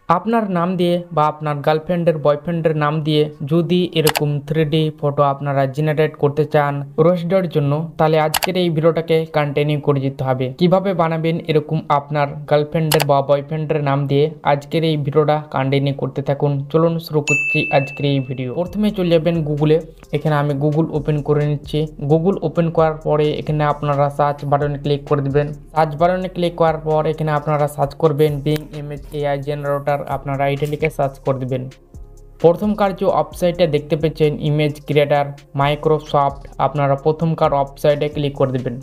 আপনার নাম দিয়ে বা আপনার গার্লফ্রেন্ডের বয়ফ্রেন্ডের নাম দিয়ে যদি এরকম 3D ফটো আপনারা জেনারেট করতে চান রোস্টের জন্য, তাহলে আজকের এই ভিডিওটাকে কন্টিনিউ করে যেতে হবে। কিভাবে বানাবেন এরকম আপনার গার্লফ্রেন্ডের বা বয়ফ্রেন্ডের নাম দিয়ে, আজকের এই ভিডিওটা কন্টিনিউ করতে থাকুন। চলুন শুরু করছি আজকের এই ভিডিও। প্রথমে চলে যাবেন গুগলে। এখানে আমি গুগল ওপেন করে নিচ্ছি। গুগল ওপেন করার পরে এখানে আপনারা সার্চ বাটনে ক্লিক করে দিবেন। সার্চ বাটনে ক্লিক করার পর এখানে আপনারা সার্চ করবেন বিং ইমেজ এআই জেনারেটর। আপনারা এটা লিখে সার্চ করে দিবেন। প্রথমকার যে ওয়েবসাইটে দেখতে পেয়েছেন ইমেজ ক্রিয়েটার মাইক্রোসফট, আপনারা প্রথমকার ওয়েবসাইটে ক্লিক করে দিবেন।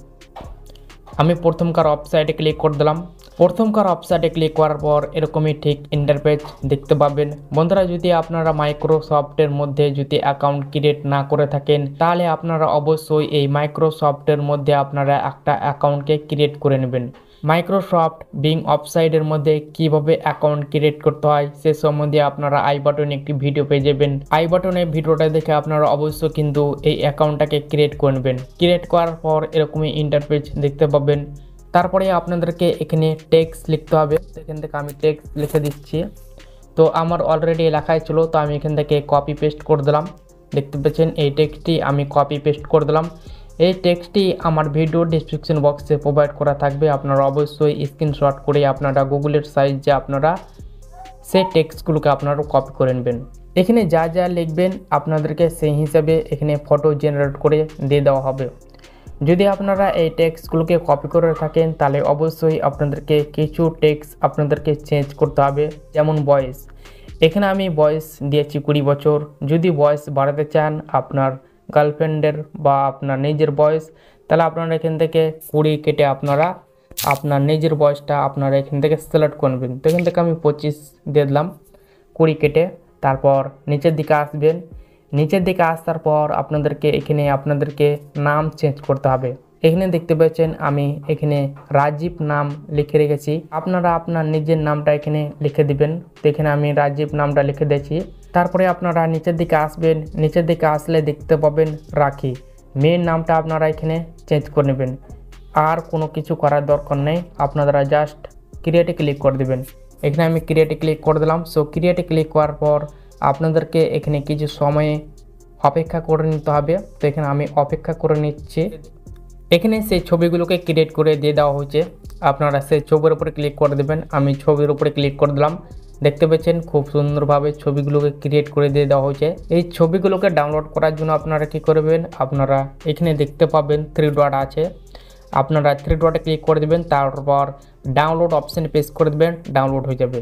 আমি প্রথমকার ওয়েবসাইটে ক্লিক করে দিলাম। প্রথমকার ওয়েবসাইটে ক্লিক করার পর এরকমই ঠিক ইন্টারফেস দেখতে পাবেন। বন্ধুরা, যদি আপনারা মাইক্রোসফটের মধ্যে যদি অ্যাকাউন্ট ক্রিয়েট না করে থাকেন, তাহলে আপনারা অবশ্যই এই মাইক্রোসফটের মধ্যে আপনারা একটা অ্যাকাউন্টকে ক্রিয়েট করে নেবেন। মাইক্রোসফট বিং ওয়েবসাইটের মধ্যে কিভাবে অ্যাকাউন্ট ক্রিয়েট করতে হয় সে সম্বন্ধে আপনারা আই বাটনে একটি ভিডিও পেয়ে যাবেন। আই বাটনে ভিডিওটা দেখে আপনারা অবশ্যই কিন্তু এই অ্যাকাউন্টটাকে ক্রিয়েট করে নেবেন। ক্রিয়েট করার পর এরকমই ইন্টারফেস দেখতে পাবেন। তারপরে আপনাদেরকে এখানে টেক্সট লিখতে হবে। এখান থেকে আমি টেক্সট লিখে দিচ্ছি। তো আমার অলরেডি লেখাই ছিল, তো আমি এখান থেকে কপি পেস্ট করে দিলাম। দেখতে পাচ্ছেন এই টেক্সটটি আমি কপি পেস্ট করে দিলাম। এই টেক্সটটি আমার ভিডিও ডিসক্রিপশন বক্সে প্রোভাইড করা থাকবে। আপনারা অবশ্যই স্ক্রিনশট করে আপনারা গুগলের সাইজে আপনারা সেই টেক্সটগুলোকে আপনারা কপি করে নেবেন। এখানে যা যা লিখবেন আপনাদেরকে সেই হিসাবে এখানে ফটো জেনারেট করে দিয়ে দেওয়া হবে। যদি আপনারা এই টেক্সটগুলোকে কপি করে থাকেন, তাহলে অবশ্যই আপনাদেরকে কিছু টেক্সট আপনাদেরকে চেঞ্জ করতে হবে। যেমন বয়স, এখানে আমি বয়স দিয়েছি 20 বছর। যদি বয়স বাড়াতে চান আপনার গার্লফ্রেন্ডের বা আপনার নিজের বয়স, তাহলে আপনারা এখান থেকে 20 কেটে আপনারা আপনার নিজের বয়সটা আপনারা এখান থেকে সিলেক্ট করবেন। তো এখান থেকে আমি 25 দিয়ে দিলাম, 20 কেটে। তারপর নিচের দিকে আসবেন। নিচের দিকে আসার পর আপনাদেরকে নাম চেঞ্জ করতে হবে। এখানে দেখতে পাচ্ছেন আমি এখানে রাজীব নাম লিখে রেখেছি। আপনারা আপনার নিজের নামটা এখানে লিখে দিবেন। তো এখানে আমি রাজীব নামটা লিখে দিয়েছি। তারপরে আপনারা নিচের দিকে আসবেন। নিচের দিকে আসলে দেখতে পাবেন রাখি। মেয়ের নামটা আপনারা এখানে চেঞ্জ করে নেবেন। আর কোনো কিছু করার দরকার নেই, আপনারা জাস্ট ক্রিয়েটে ক্লিক করে দেবেন। এখানে আমি ক্রিয়েটে ক্লিক করে দিলাম। সো ক্রিয়েটে ক্লিক করার পর আপনাদেরকে এখানে কিছু সময়ে অপেক্ষা করে নিতে হবে। তো এখানে আমি অপেক্ষা করে নিচ্ছি। এখানে সেই ছবিগুলোকে ক্রিয়েট করে দিয়ে দেওয়া হয়েছে। আপনারা সেই ছবির উপরে ক্লিক করে দেবেন। আমি ছবির উপরে ক্লিক করে দিলাম। দেখতে পাচ্ছেন খুব সুন্দরভাবে ছবিগুলোকে ক্রিয়েট করে দিয়ে দেওয়া হয়েছে। এই ছবিগুলোকে ডাউনলোড করার জন্য আপনারা কি করবেন, আপনারা এখানে দেখতে পাবেন 3 ডট আছে। আপনারা 3 ডটে ক্লিক করে দেবেন। তারপর ডাউনলোড অপশানে প্রেস করে দেবেন, ডাউনলোড হয়ে যাবে।